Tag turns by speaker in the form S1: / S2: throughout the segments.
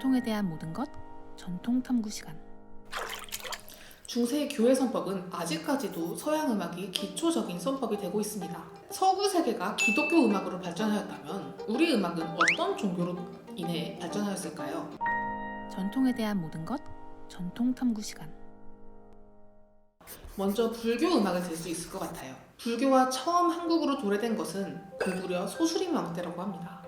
S1: 전통에 대한 모든 것 전통 탐구 시간.
S2: 중세 교회 선법은 아직까지도 서양 음악이 기초적인 선법이 되고 있습니다. 서구 세계가 기독교 음악으로 발전하였다면 우리 음악은 어떤 종교로 인해 발전하였을까요?
S1: 전통에 대한 모든 것 전통 탐구 시간.
S2: 먼저 불교 음악을 들 수 있을 것 같아요. 불교가 처음 한국으로 도래된 것은 고구려 소수림 왕 때라고 합니다.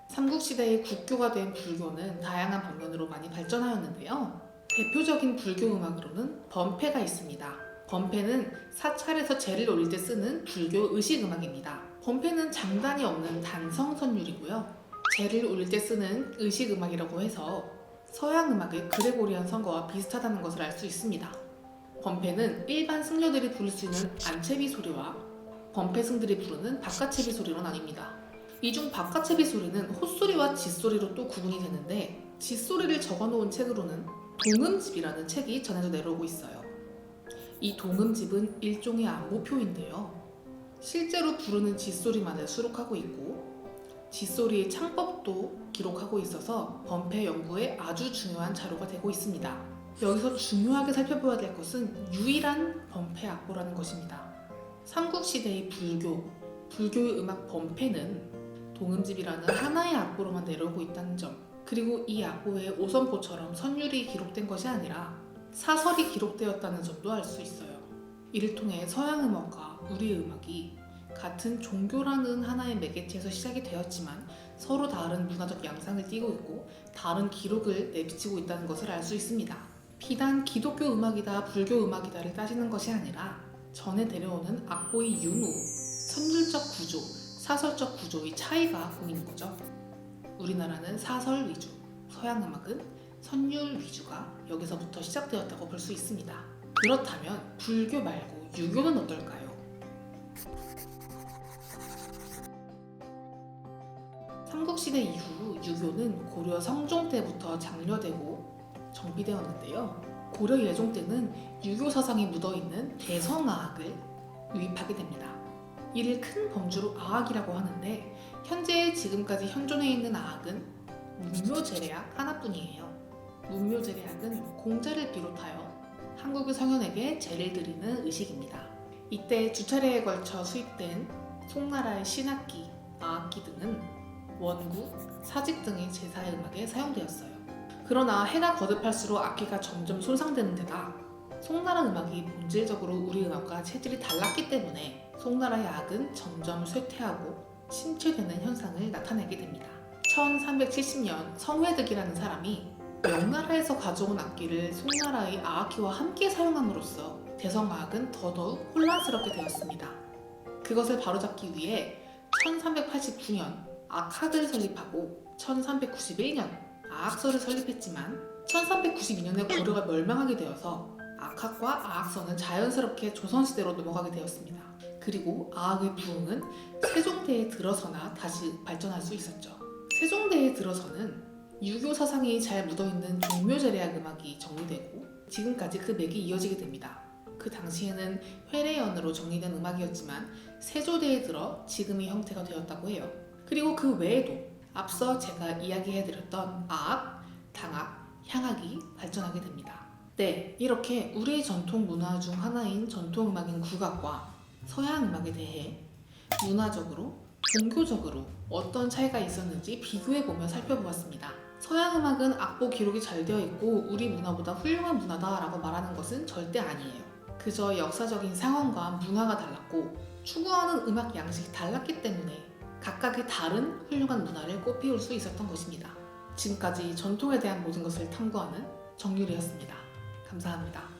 S2: 삼국시대의 국교가 된 불교는 다양한 방면으로 많이 발전하였는데요. 대표적인 불교 음악으로는 범패가 있습니다. 범패는 사찰에서 제를 올릴 때 쓰는 불교 의식 음악입니다. 범패는 장단이 없는 단성 선율이고요. 제를 올릴 때 쓰는 의식 음악이라고 해서 서양 음악의 그레고리안 성거와 비슷하다는 것을 알 수 있습니다. 범패는 일반 승려들이 부를 수 있는 안채비 소리와 범패승들이 부르는 바깥채비 소리로 나뉩니다. 이 중 바깥채비 소리는 헛소리와 짖소리로 또 구분이 되는데, 짖소리를 적어놓은 책으로는 동음집이라는 책이 전해져 내려오고 있어요. 이 동음집은 일종의 안보표인데요. 실제로 부르는 짖소리만을 수록하고 있고 짖소리의 창법도 기록하고 있어서 범패 연구에 아주 중요한 자료가 되고 있습니다. 여기서 중요하게 살펴봐야 될 것은 유일한 범패 악보라는 것입니다. 삼국시대의 불교의 음악 범패는 동음집이라는 하나의 악보로만 내려오고 있다는 점, 그리고 이 악보에 오선포처럼 선율이 기록된 것이 아니라 사설이 기록되었다는 점도 알 수 있어요. 이를 통해 서양 음악과 우리 음악이 같은 종교라는 하나의 매개체에서 시작이 되었지만 서로 다른 문화적 양상을 띠고 있고 다른 기록을 내비치고 있다는 것을 알 수 있습니다. 비단 기독교 음악이다, 불교 음악이다를 따지는 것이 아니라 전해 내려오는 악보의 유무, 선율적 구조, 사설적 구조의 차이가 보이는 거죠. 우리나라는 사설 위주, 서양 음악은 선율 위주가 여기서부터 시작되었다고 볼 수 있습니다. 그렇다면 불교 말고 유교는 어떨까요? 삼국시대 이후 유교는 고려 성종 때부터 장려되고 정비되었는데요. 고려 예종 때는 유교 사상이 묻어있는 대성아학을 유입하게 됩니다. 이를 큰 범주로 아학이라고 하는데, 현재 지금까지 현존해 있는 아학은 문묘제례학 하나뿐이에요. 문묘제례학은 공자를 비롯하여 한국의 성현에게 제를 드리는 의식입니다. 이때 두 차례에 걸쳐 수입된 송나라의 신악기, 아악기 등은 원구, 사직 등의 제사의 음악에 사용되었어요. 그러나 해가 거듭할수록 악기가 점점 손상되는 데다 송나라 음악이 본질적으로 우리 음악과 체질이 달랐기 때문에 송나라의 악은 점점 쇠퇴하고 침체되는 현상을 나타내게 됩니다. 1370년 성회득이라는 사람이 명나라에서 가져온 악기를 송나라의 아악기와 함께 사용함으로써 대성아악은 더더욱 혼란스럽게 되었습니다. 그것을 바로잡기 위해 1389년 악학을 설립하고 1391년 아악서를 설립했지만 1392년에 고려가 멸망하게 되어서 악학과 아악서는 자연스럽게 조선시대로 넘어가게 되었습니다. 그리고 아악의 부흥은 세종대에 들어서나 다시 발전할 수 있었죠. 세종대에 들어서는 유교 사상이 잘 묻어있는 종묘제례학 음악이 정리되고 지금까지 그 맥이 이어지게 됩니다. 그 당시에는 회례연으로 정리된 음악이었지만 세조대에 들어 지금의 형태가 되었다고 해요. 그리고 그 외에도 앞서 제가 이야기해드렸던 아악, 당악, 향악이 발전하게 됩니다. 네, 이렇게 우리의 전통 문화 중 하나인 전통음악인 국악과 서양 음악에 대해 문화적으로, 종교적으로 어떤 차이가 있었는지 비교해보며 살펴보았습니다. 서양 음악은 악보 기록이 잘 되어 있고 우리 문화보다 훌륭한 문화다라고 말하는 것은 절대 아니에요. 그저 역사적인 상황과 문화가 달랐고 추구하는 음악 양식이 달랐기 때문에 각각의 다른 훌륭한 문화를 꽃피울 수 있었던 것입니다. 지금까지 전통에 대한 모든 것을 탐구하는 정유리였습니다. 감사합니다.